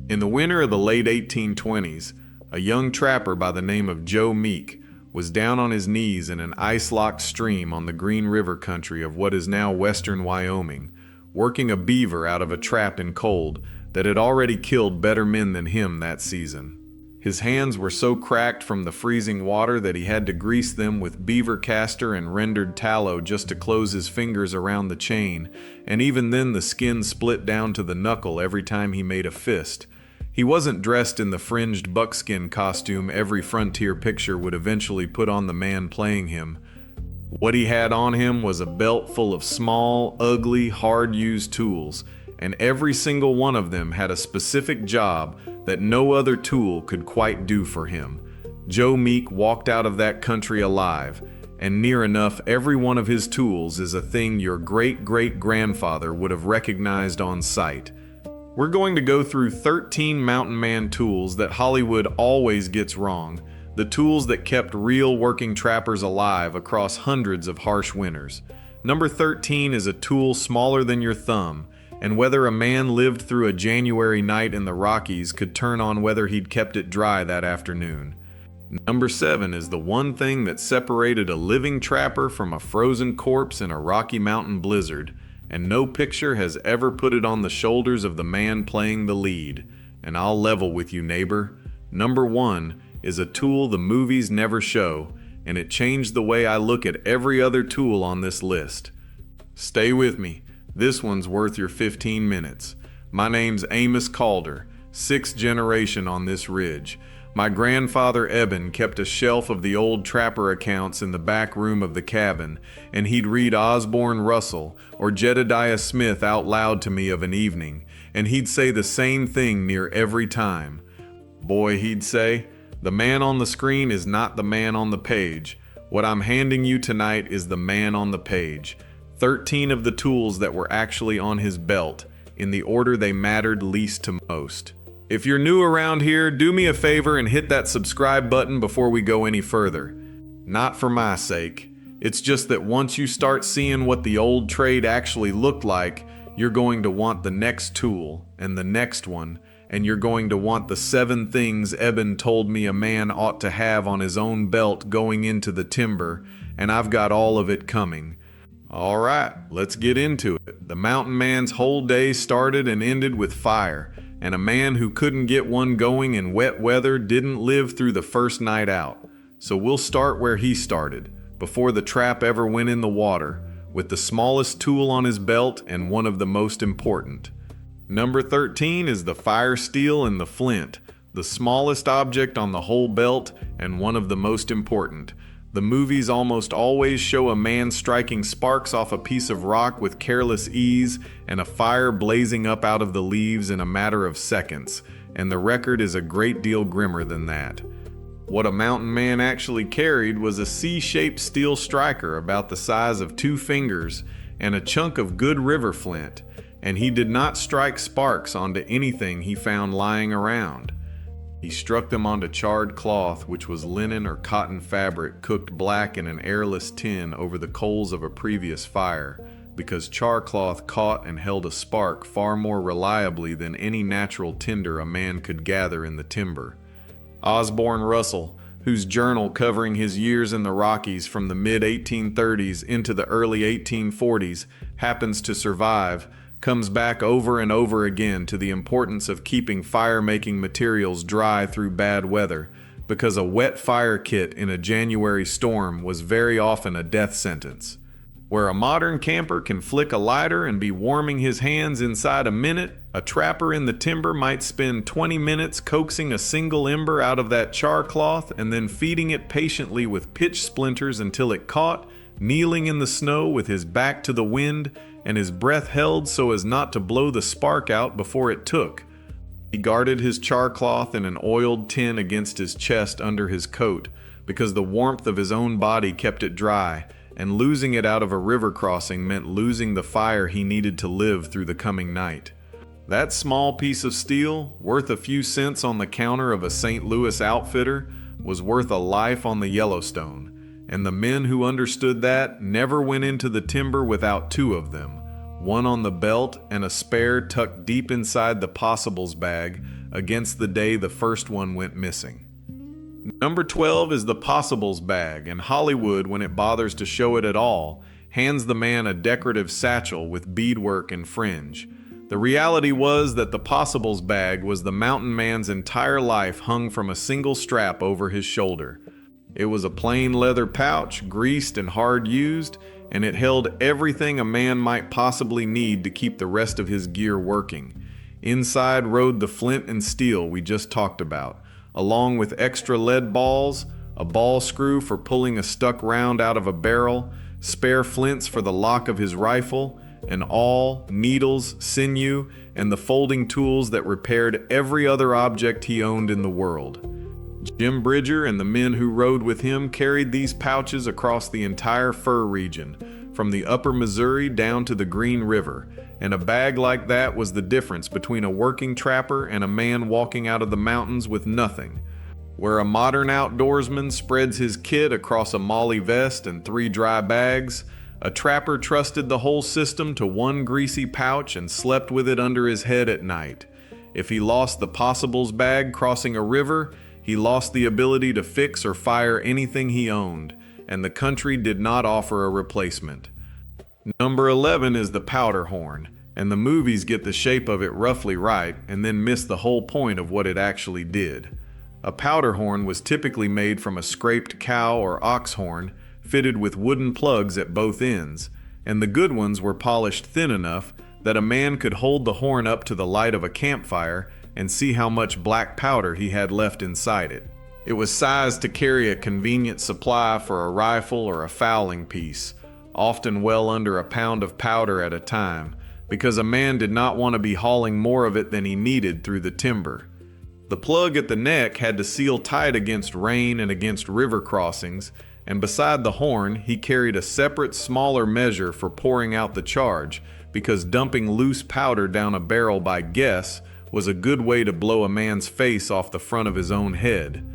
In the winter of the late 1820s, a young trapper by the name of Joe Meek was down on his knees in an ice-locked stream on the Green River country of what is now western Wyoming, working a beaver out of a trap in cold that had already killed better men than him that season. His hands were so cracked from the freezing water that he had to grease them with beaver castor and rendered tallow just to close his fingers around the chain, and even then the skin split down to the knuckle every time he made a fist. He wasn't dressed in the fringed buckskin costume every frontier picture would eventually put on the man playing him. What he had on him was a belt full of small, ugly, hard-used tools, and every single one of them had a specific job that no other tool could quite do for him. Joe Meek walked out of that country alive, and near enough every one of his tools is a thing your great-great-grandfather would have recognized on sight. We're going to go through 13 mountain man tools that Hollywood always gets wrong, the tools that kept real working trappers alive across hundreds of harsh winters. Number 13 is a tool smaller than your thumb, and whether a man lived through a January night in the Rockies could turn on whether he'd kept it dry that afternoon. Number 7 is the one thing that separated a living trapper from a frozen corpse in a Rocky Mountain blizzard, and no picture has ever put it on the shoulders of the man playing the lead. And I'll level with you, neighbor. Number 1 is a tool the movies never show, and it changed the way I look at every other tool on this list. Stay with me. This one's worth your 15 minutes. My name's Amos Calder, 6th generation on this ridge. My grandfather Eben kept a shelf of the old trapper accounts in the back room of the cabin, and he'd read Osborne Russell or Jedediah Smith out loud to me of an evening, and he'd say the same thing near every time. Boy, he'd say, the man on the screen is not the man on the page. What I'm handing you tonight is the man on the page. 13 of the tools that were actually on his belt, in the order they mattered least to most. If you're new around here, do me a favor and hit that subscribe button before we go any further. Not for my sake. It's just that once you start seeing what the old trade actually looked like, you're going to want the next tool, and the next one, and you're going to want the 7 things Eben told me a man ought to have on his own belt going into the timber, and I've got all of it coming. All right, let's get into it. The mountain man's whole day started and ended with fire, and a man who couldn't get one going in wet weather didn't live through the first night out. So we'll start where he started, before the trap ever went in the water, with the smallest tool on his belt and one of the most important. Number 13 is the fire steel and the flint, the smallest object on the whole belt and one of the most important. The movies almost always show a man striking sparks off a piece of rock with careless ease and a fire blazing up out of the leaves in a matter of seconds, and the record is a great deal grimmer than that. What a mountain man actually carried was a C-shaped steel striker about the size of 2 fingers and a chunk of good river flint, and he did not strike sparks onto anything he found lying around. He struck them onto charred cloth, which was linen or cotton fabric cooked black in an airless tin over the coals of a previous fire, because char cloth caught and held a spark far more reliably than any natural tinder a man could gather in the timber. Osborne Russell, whose journal covering his years in the Rockies from the mid-1830s into the early 1840s happens to survive, comes back over and over again to the importance of keeping fire-making materials dry through bad weather, because a wet fire kit in a January storm was very often a death sentence. Where a modern camper can flick a lighter and be warming his hands inside a minute, a trapper in the timber might spend 20 minutes coaxing a single ember out of that char cloth and then feeding it patiently with pitch splinters until it caught, kneeling in the snow with his back to the wind and his breath held so as not to blow the spark out before it took. He guarded his char cloth in an oiled tin against his chest under his coat, because the warmth of his own body kept it dry, and losing it out of a river crossing meant losing the fire he needed to live through the coming night. That small piece of steel, worth a few cents on the counter of a St. Louis outfitter, was worth a life on the Yellowstone. And the men who understood that never went into the timber without 2 of them, one on the belt and a spare tucked deep inside the possibles bag, against the day the first one went missing. Number 12 is the Possibles bag, and Hollywood, when it bothers to show it at all, hands the man a decorative satchel with beadwork and fringe. The reality was that the Possibles bag was the mountain man's entire life hung from a single strap over his shoulder. It was a plain leather pouch, greased and hard used, and it held everything a man might possibly need to keep the rest of his gear working. Inside rode the flint and steel we just talked about, along with extra lead balls, a ball screw for pulling a stuck round out of a barrel, spare flints for the lock of his rifle, and awl, needles, sinew, and the folding tools that repaired every other object he owned in the world. Jim Bridger and the men who rode with him carried these pouches across the entire fur region, from the upper Missouri down to the Green River, and a bag like that was the difference between a working trapper and a man walking out of the mountains with nothing. Where a modern outdoorsman spreads his kit across a molly vest and 3 dry bags, a trapper trusted the whole system to one greasy pouch and slept with it under his head at night. If he lost the Possibles bag crossing a river, he lost the ability to fix or fire anything he owned, and the country did not offer a replacement. Number 11 is the powder horn, and the movies get the shape of it roughly right and then miss the whole point of what it actually did. A powder horn was typically made from a scraped cow or ox horn, fitted with wooden plugs at both ends, and the good ones were polished thin enough that a man could hold the horn up to the light of a campfire and see how much black powder he had left inside it. It was sized to carry a convenient supply for a rifle or a fowling piece, often well under a pound of powder at a time, because a man did not want to be hauling more of it than he needed through the timber. The plug at the neck had to seal tight against rain and against river crossings, and beside the horn he carried a separate, smaller measure for pouring out the charge, because dumping loose powder down a barrel by guess was a good way to blow a man's face off the front of his own head.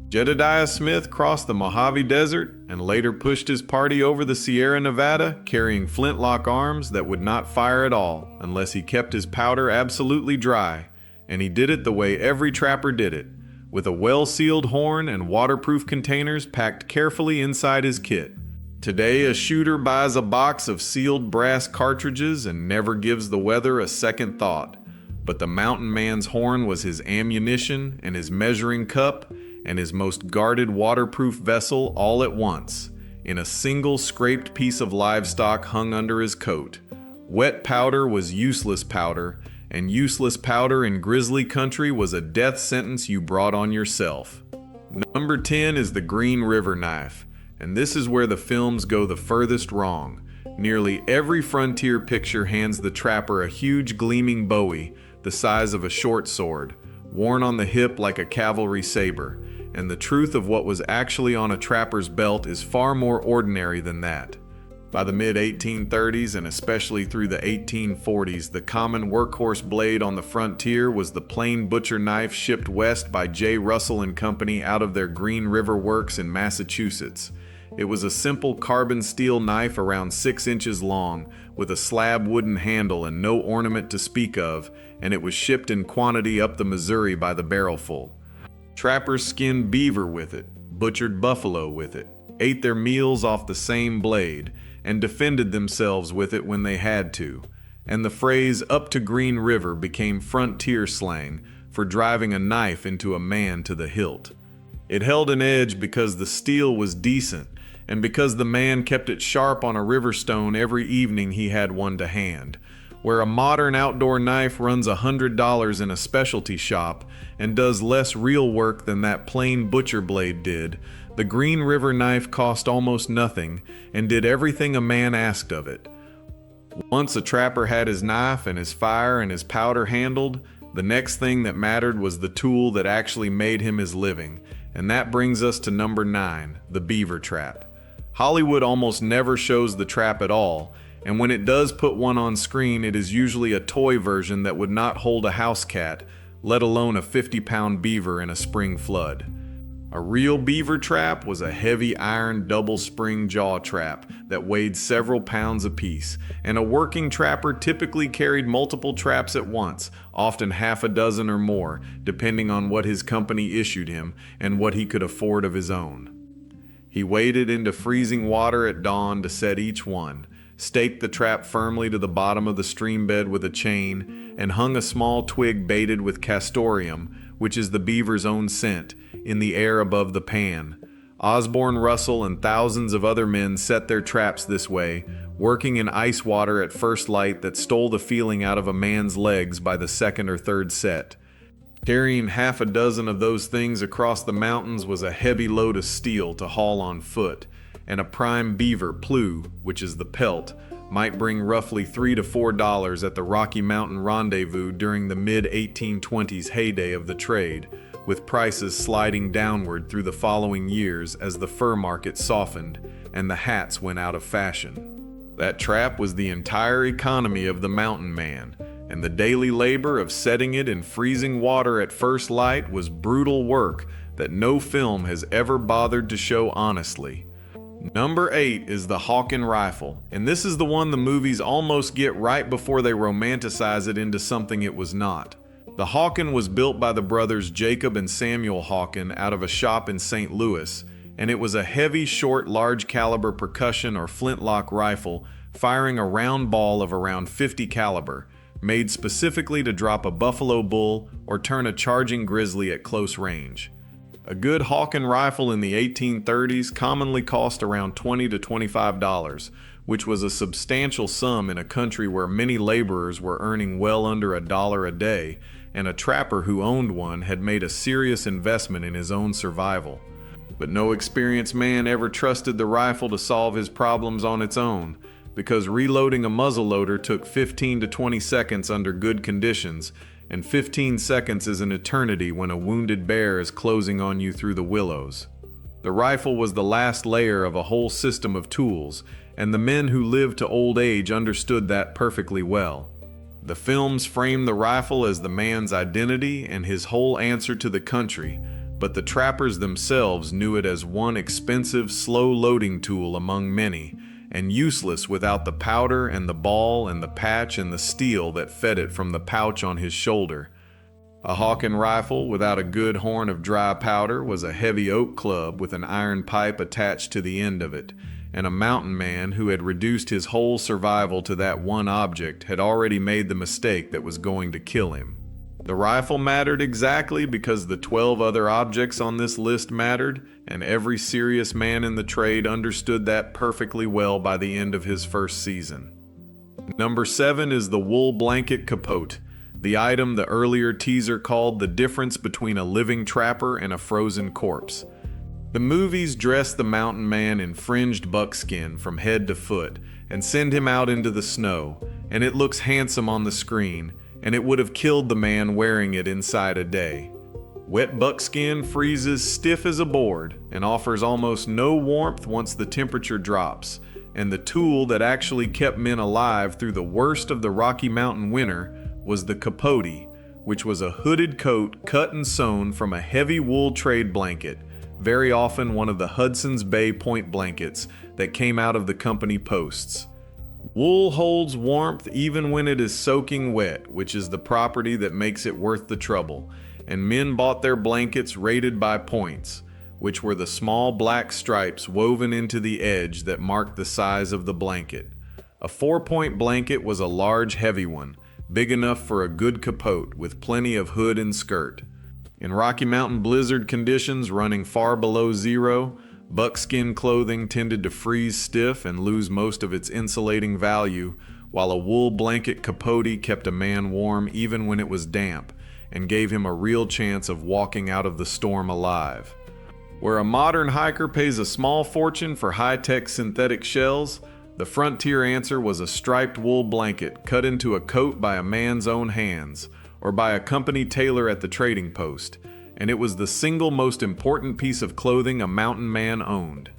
Jedediah Smith crossed the Mojave Desert and later pushed his party over the Sierra Nevada carrying flintlock arms that would not fire at all unless he kept his powder absolutely dry, and he did it the way every trapper did it, with a well-sealed horn and waterproof containers packed carefully inside his kit. Today, a shooter buys a box of sealed brass cartridges and never gives the weather a second thought, but the mountain man's horn was his ammunition and his measuring cup and his most guarded waterproof vessel all at once, in a single scraped piece of livestock hung under his coat. Wet powder was useless powder, and useless powder in grizzly country was a death sentence you brought on yourself. Number 10 is the Green River knife, and this is where the films go the furthest wrong. Nearly every frontier picture hands the trapper a huge gleaming bowie the size of a short sword, worn on the hip like a cavalry saber, and the truth of what was actually on a trapper's belt is far more ordinary than that. By the mid-1830s and especially through the 1840s, the common workhorse blade on the frontier was the plain butcher knife shipped west by J. Russell and Company out of their Green River Works in Massachusetts. It was a simple carbon steel knife around 6 inches long, with a slab wooden handle and no ornament to speak of, and it was shipped in quantity up the Missouri by the barrelful. Trappers skinned beaver with it, butchered buffalo with it, ate their meals off the same blade, and defended themselves with it when they had to, and the phrase "up to Green River" became frontier slang for driving a knife into a man to the hilt. It held an edge because the steel was decent, and because the man kept it sharp on a river stone every evening he had one to hand. Where a modern outdoor knife runs $100 in a specialty shop and does less real work than that plain butcher blade did, the Green River knife cost almost nothing and did everything a man asked of it. Once a trapper had his knife and his fire and his powder handled, the next thing that mattered was the tool that actually made him his living, and that brings us to number 9, the beaver trap. Hollywood almost never shows the trap at all, and when it does put one on screen, it is usually a toy version that would not hold a house cat, let alone a 50-pound beaver in a spring flood. A real beaver trap was a heavy iron double spring jaw trap that weighed several pounds apiece, and a working trapper typically carried multiple traps at once, often half a dozen or more, depending on what his company issued him and what he could afford of his own. He waded into freezing water at dawn to set each one, staked the trap firmly to the bottom of the stream bed with a chain, and hung a small twig baited with castoreum, which is the beaver's own scent, in the air above the pan. Osborne Russell and thousands of other men set their traps this way, working in ice water at first light that stole the feeling out of a man's legs by the second or third set. Carrying half a dozen of those things across the mountains was a heavy load of steel to haul on foot, and a prime beaver plew, which is the pelt, might bring roughly $3 to $4 at the Rocky Mountain Rendezvous during the mid-1820s heyday of the trade, with prices sliding downward through the following years as the fur market softened and the hats went out of fashion. That trap was the entire economy of the mountain man, and the daily labor of setting it in freezing water at first light was brutal work that no film has ever bothered to show honestly. Number 8 is the Hawken rifle, and this is the one the movies almost get right before they romanticize it into something it was not. The Hawken was built by the brothers Jacob and Samuel Hawken out of a shop in St. Louis, and it was a heavy, short, large caliber percussion or flintlock rifle firing a round ball of around .50 caliber, made specifically to drop a buffalo bull or turn a charging grizzly at close range. A good Hawken rifle in the 1830s commonly cost around $20 to $25, which was a substantial sum in a country where many laborers were earning well under $1 a day, and a trapper who owned one had made a serious investment in his own survival. But no experienced man ever trusted the rifle to solve his problems on its own, because reloading a muzzleloader took 15 to 20 seconds under good conditions, and 15 seconds is an eternity when a wounded bear is closing on you through the willows. The rifle was the last layer of a whole system of tools, and the men who lived to old age understood that perfectly well. The films framed the rifle as the man's identity and his whole answer to the country, but the trappers themselves knew it as one expensive, slow-loading tool among many, and useless without the powder and the ball and the patch and the steel that fed it from the pouch on his shoulder. A Hawken rifle without a good horn of dry powder was a heavy oak club with an iron pipe attached to the end of it, and a mountain man who had reduced his whole survival to that one object had already made the mistake that was going to kill him. The rifle mattered exactly because the 12 other objects on this list mattered, and every serious man in the trade understood that perfectly well by the end of his first season. Number 7 is the wool blanket capote, the item the earlier teaser called the difference between a living trapper and a frozen corpse. The movies dress the mountain man in fringed buckskin from head to foot and send him out into the snow, and it looks handsome on the screen, and it would have killed the man wearing it inside a day. Wet buckskin freezes stiff as a board and offers almost no warmth once the temperature drops, and the tool that actually kept men alive through the worst of the Rocky Mountain winter was the capote, which was a hooded coat cut and sewn from a heavy wool trade blanket, very often one of the Hudson's Bay point blankets that came out of the company posts. Wool holds warmth even when it is soaking wet, which is the property that makes it worth the trouble, and men bought their blankets rated by points, which were the small black stripes woven into the edge that marked the size of the blanket. A 4-point blanket was a large, heavy one, big enough for a good capote with plenty of hood and skirt. In Rocky Mountain blizzard conditions running far below zero, buckskin clothing tended to freeze stiff and lose most of its insulating value, while a wool blanket capote kept a man warm even when it was damp, and gave him a real chance of walking out of the storm alive. Where a modern hiker pays a small fortune for high-tech synthetic shells, the frontier answer was a striped wool blanket cut into a coat by a man's own hands, or by a company tailor at the trading post, and it was the single most important piece of clothing a mountain man owned.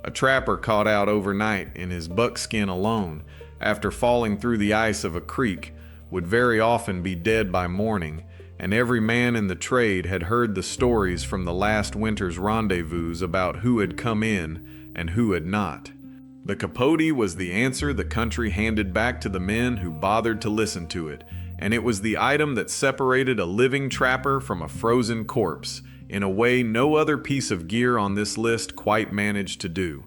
A trapper caught out overnight in his buckskin alone, after falling through the ice of a creek, would very often be dead by morning, and every man in the trade had heard the stories from the last winter's rendezvous about who had come in and who had not. The capote was the answer the country handed back to the men who bothered to listen to it, and it was the item that separated a living trapper from a frozen corpse, in a way no other piece of gear on this list quite managed to do.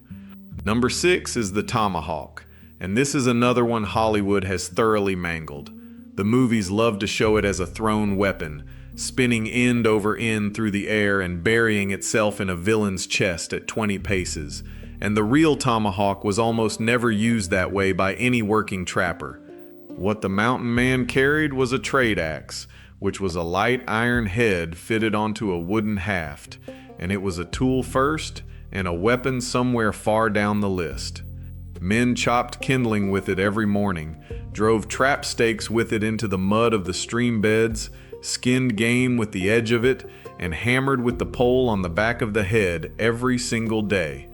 Number 6 is the tomahawk, and this is another one Hollywood has thoroughly mangled. The movies love to show it as a thrown weapon, spinning end over end through the air and burying itself in a villain's chest at 20 paces, and the real tomahawk was almost never used that way by any working trapper. What the mountain man carried was a trade axe, which was a light iron head fitted onto a wooden haft, and it was a tool first and a weapon somewhere far down the list. Men chopped kindling with it every morning, drove trap stakes with it into the mud of the stream beds, skinned game with the edge of it, and hammered with the pole on the back of the head every single day.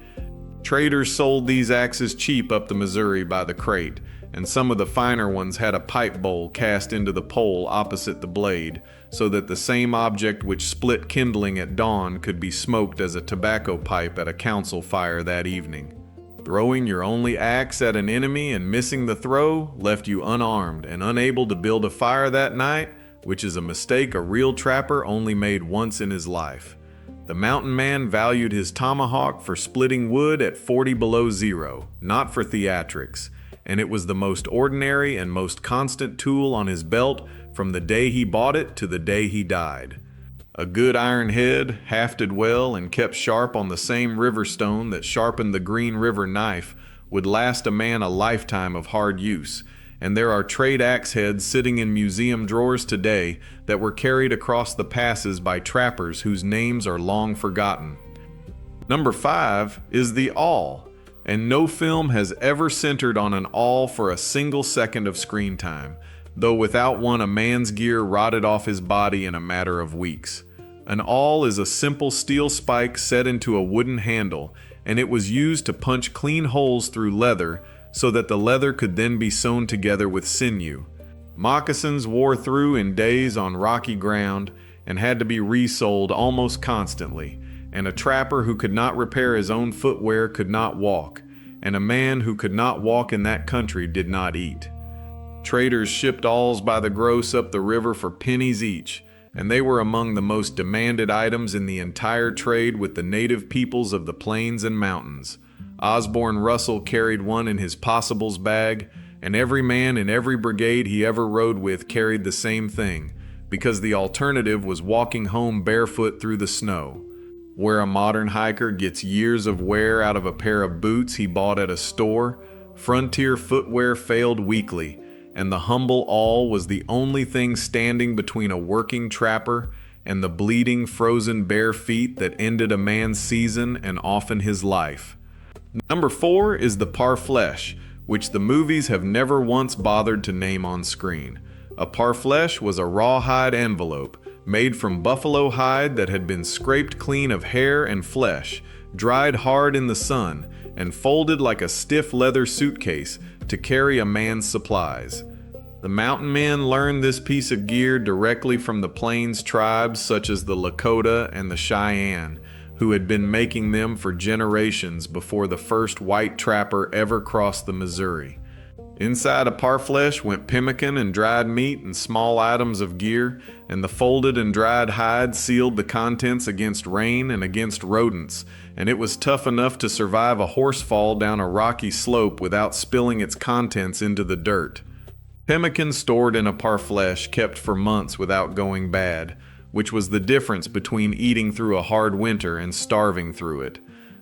Traders sold these axes cheap up the Missouri by the crate, and some of the finer ones had a pipe bowl cast into the pole opposite the blade, so that the same object which split kindling at dawn could be smoked as a tobacco pipe at a council fire that evening. Throwing your only axe at an enemy and missing the throw left you unarmed and unable to build a fire that night, which is a mistake a real trapper only made once in his life. The mountain man valued his tomahawk for splitting wood at 40 below zero, not for theatrics, and it was the most ordinary and most constant tool on his belt from the day he bought it to the day he died. A good iron head, hafted well and kept sharp on the same river stone that sharpened the Green River knife, would last a man a lifetime of hard use, and there are trade axe heads sitting in museum drawers today that were carried across the passes by trappers whose names are long forgotten. Number 5 is the awl, and no film has ever centered on an awl for a single second of screen time, though without one a man's gear rotted off his body in a matter of weeks. An awl is a simple steel spike set into a wooden handle, and it was used to punch clean holes through leather so that the leather could then be sewn together with sinew. Moccasins wore through in days on rocky ground and had to be resoled almost constantly, and a trapper who could not repair his own footwear could not walk, and a man who could not walk in that country did not eat. Traders shipped awls by the gross up the river for pennies each, and they were among the most demanded items in the entire trade with the native peoples of the plains and mountains. Osborne Russell carried one in his possibles bag, and every man in every brigade he ever rode with carried the same thing, because the alternative was walking home barefoot through the snow. Where a modern hiker gets years of wear out of a pair of boots he bought at a store, frontier footwear failed weakly, and the humble awl was the only thing standing between a working trapper and the bleeding, frozen bare feet that ended a man's season and often his life. Number 4 is the parfleche, which the movies have never once bothered to name on screen. A parfleche was a rawhide envelope made from buffalo hide that had been scraped clean of hair and flesh, dried hard in the sun, and folded like a stiff leather suitcase to carry a man's supplies. The mountain men learned this piece of gear directly from the plains tribes such as the Lakota and the Cheyenne, who had been making them for generations before the first white trapper ever crossed the Missouri. Inside a parfleche went pemmican and dried meat and small items of gear, and the folded and dried hide sealed the contents against rain and against rodents, and it was tough enough to survive a horse fall down a rocky slope without spilling its contents into the dirt. Pemmican stored in a parfleche kept for months without going bad, which was the difference between eating through a hard winter and starving through it.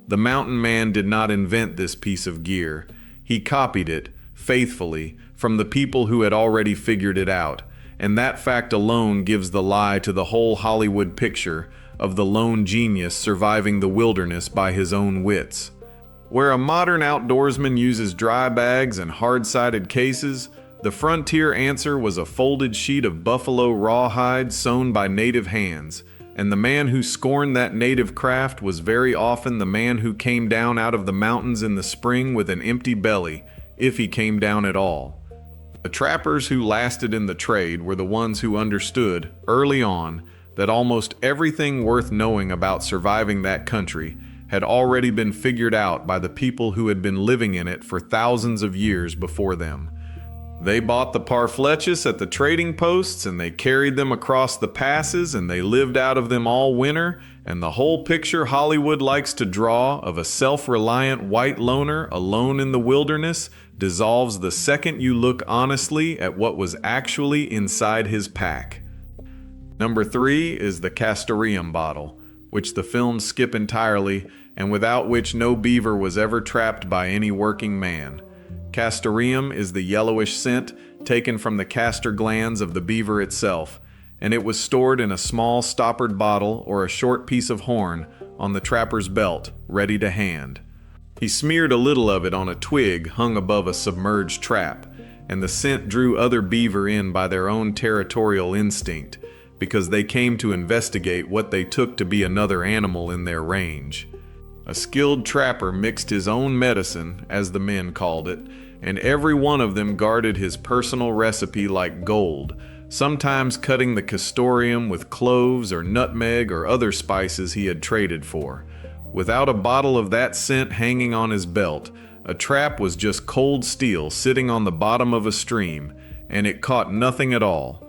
The mountain man did not invent this piece of gear. He copied it, faithfully, from the people who had already figured it out, and that fact alone gives the lie to the whole Hollywood picture of the lone genius surviving the wilderness by his own wits. Where a modern outdoorsman uses dry bags and hard-sided cases, the frontier answer was a folded sheet of buffalo rawhide sewn by native hands, and the man who scorned that native craft was very often the man who came down out of the mountains in the spring with an empty belly, if he came down at all. The trappers who lasted in the trade were the ones who understood, early on, that almost everything worth knowing about surviving that country had already been figured out by the people who had been living in it for thousands of years before them. They bought the parfleches at the trading posts, and they carried them across the passes, and they lived out of them all winter, and the whole picture Hollywood likes to draw of a self-reliant white loner alone in the wilderness dissolves the second you look honestly at what was actually inside his pack. Number 3 is the castoreum bottle, which the films skip entirely, and without which no beaver was ever trapped by any working man. Castoreum is the yellowish scent taken from the castor glands of the beaver itself, and it was stored in a small stoppered bottle or a short piece of horn on the trapper's belt, ready to hand. He smeared a little of it on a twig hung above a submerged trap, and the scent drew other beaver in by their own territorial instinct, because they came to investigate what they took to be another animal in their range. A skilled trapper mixed his own medicine, as the men called it, and every one of them guarded his personal recipe like gold, sometimes cutting the castoreum with cloves or nutmeg or other spices he had traded for. Without a bottle of that scent hanging on his belt, a trap was just cold steel sitting on the bottom of a stream, and it caught nothing at all.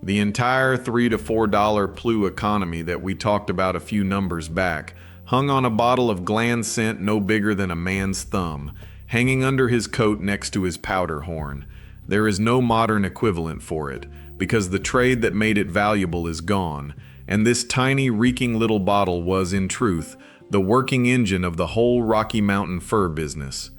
The entire $3 to $4 Plu economy that we talked about a few numbers back hung on a bottle of gland scent no bigger than a man's thumb, hanging under his coat next to his powder horn. There is no modern equivalent for it, because the trade that made it valuable is gone, and this tiny, reeking little bottle was, in truth, the working engine of the whole Rocky Mountain fur business.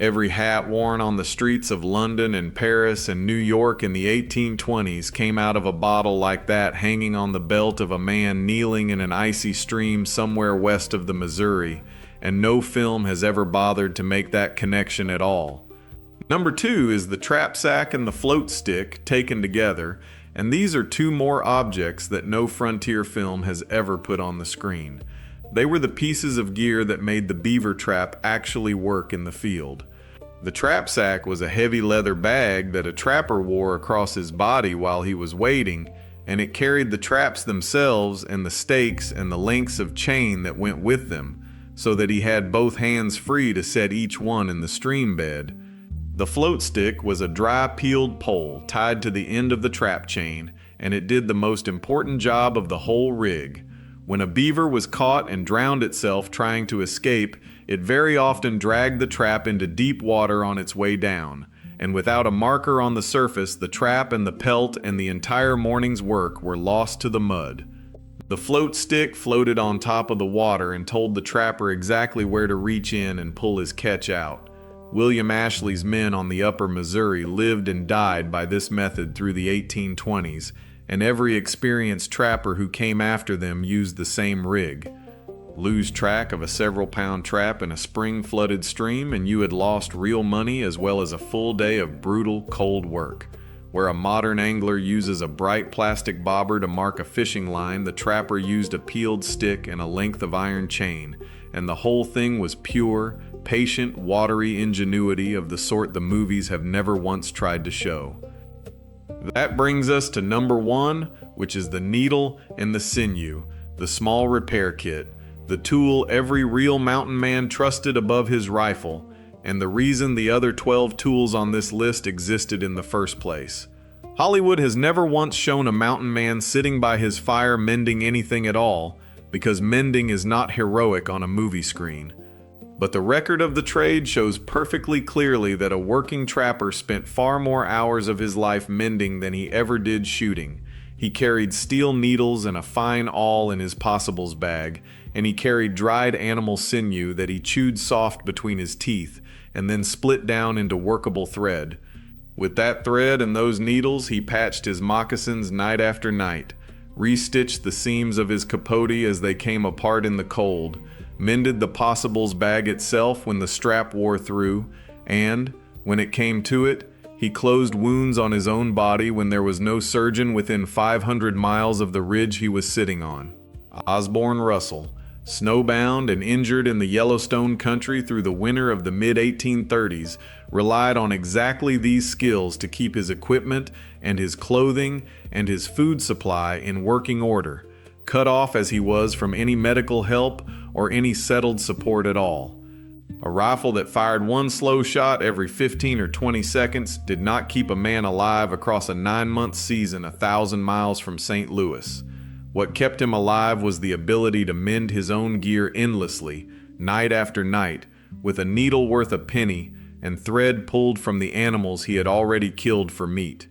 Every hat worn on the streets of London and Paris and New York in the 1820s came out of a bottle like that hanging on the belt of a man kneeling in an icy stream somewhere west of the Missouri, and no film has ever bothered to make that connection at all. Number 2 is the trap sack and the float stick taken together, and these are 2 more objects that no frontier film has ever put on the screen. They were the pieces of gear that made the beaver trap actually work in the field. The trap sack was a heavy leather bag that a trapper wore across his body while he was wading, and it carried the traps themselves and the stakes and the lengths of chain that went with them, so that he had both hands free to set each one in the stream bed. The float stick was a dry peeled pole tied to the end of the trap chain, and it did the most important job of the whole rig. When a beaver was caught and drowned itself trying to escape, it very often dragged the trap into deep water on its way down, and without a marker on the surface, the trap and the pelt and the entire morning's work were lost to the mud. The float stick floated on top of the water and told the trapper exactly where to reach in and pull his catch out. William Ashley's men on the upper Missouri lived and died by this method through the 1820s, and every experienced trapper who came after them used the same rig. Lose track of a several-pound trap in a spring-flooded stream, and you had lost real money as well as a full day of brutal, cold work. Where a modern angler uses a bright plastic bobber to mark a fishing line, the trapper used a peeled stick and a length of iron chain, and the whole thing was pure, patient, watery ingenuity of the sort the movies have never once tried to show. That brings us to number 1, which is the needle and the sinew, the small repair kit, the tool every real mountain man trusted above his rifle, and the reason the other 12 tools on this list existed in the first place. Hollywood has never once shown a mountain man sitting by his fire mending anything at all, because mending is not heroic on a movie screen. But the record of the trade shows perfectly clearly that a working trapper spent far more hours of his life mending than he ever did shooting. He carried steel needles and a fine awl in his possibles bag, and he carried dried animal sinew that he chewed soft between his teeth and then split down into workable thread. With that thread and those needles, he patched his moccasins night after night, restitched the seams of his capote as they came apart in the cold, mended the possibles bag itself when the strap wore through, and, when it came to it, he closed wounds on his own body when there was no surgeon within 500 miles of the ridge he was sitting on. Osborne Russell, snowbound and injured in the Yellowstone country through the winter of the mid-1830s, relied on exactly these skills to keep his equipment and his clothing and his food supply in working order, cut off as he was from any medical help or any settled support at all. A rifle that fired one slow shot every 15 or 20 seconds did not keep a man alive across a 9-month season 1,000 miles from St. Louis. What kept him alive was the ability to mend his own gear endlessly, night after night, with a needle worth a penny and thread pulled from the animals he had already killed for meat.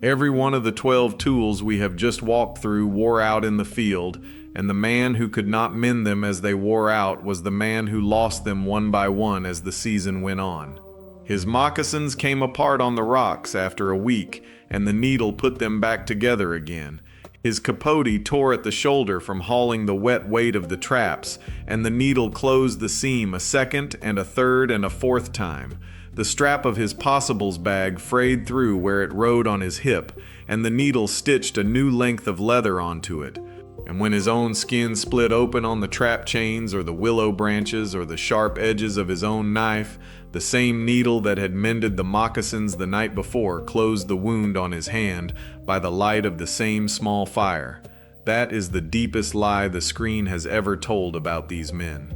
Every one of the 12 tools we have just walked through wore out in the field, and the man who could not mend them as they wore out was the man who lost them one by one as the season went on. His moccasins came apart on the rocks after a week, and the needle put them back together again. His capote tore at the shoulder from hauling the wet weight of the traps, and the needle closed the seam a second and a third and a fourth time. The strap of his possibles bag frayed through where it rode on his hip, and the needle stitched a new length of leather onto it. And when his own skin split open on the trap chains or the willow branches or the sharp edges of his own knife, the same needle that had mended the moccasins the night before closed the wound on his hand by the light of the same small fire. That is the deepest lie the screen has ever told about these men.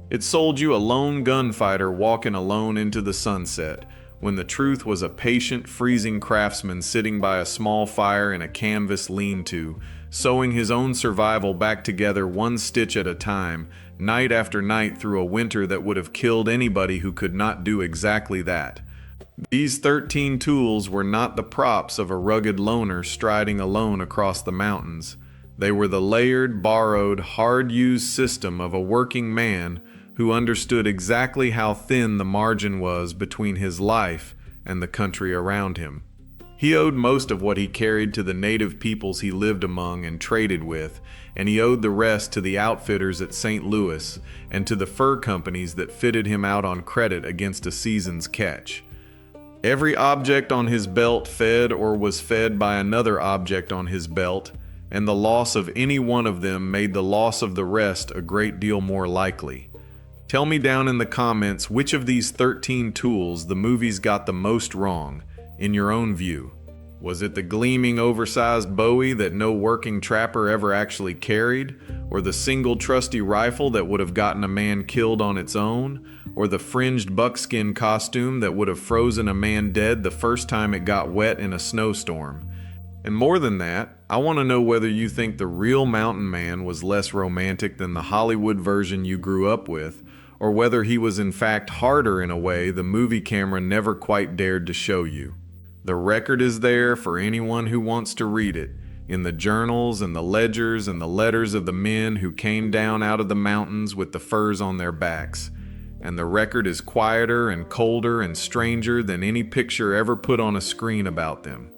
It sold you a lone gunfighter walking alone into the sunset, when the truth was a patient, freezing craftsman sitting by a small fire in a canvas lean-to, sewing his own survival back together one stitch at a time, night after night through a winter that would have killed anybody who could not do exactly that. These 13 tools were not the props of a rugged loner striding alone across the mountains. They were the layered, borrowed, hard-used system of a working man who understood exactly how thin the margin was between his life and the country around him. He owed most of what he carried to the native peoples he lived among and traded with, and he owed the rest to the outfitters at St. Louis and to the fur companies that fitted him out on credit against a season's catch. Every object on his belt fed or was fed by another object on his belt, and the loss of any one of them made the loss of the rest a great deal more likely. Tell me down in the comments which of these 13 tools the movies got the most wrong, in your own view. Was it the gleaming oversized bowie that no working trapper ever actually carried? Or the single trusty rifle that would have gotten a man killed on its own? Or the fringed buckskin costume that would have frozen a man dead the first time it got wet in a snowstorm? And more than that, I want to know whether you think the real mountain man was less romantic than the Hollywood version you grew up with, or whether he was in fact harder in a way the movie camera never quite dared to show you. The record is there for anyone who wants to read it, in the journals and the ledgers and the letters of the men who came down out of the mountains with the furs on their backs. And the record is quieter and colder and stranger than any picture ever put on a screen about them.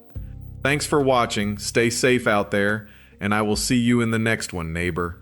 Thanks for watching, stay safe out there, and I will see you in the next one, neighbor.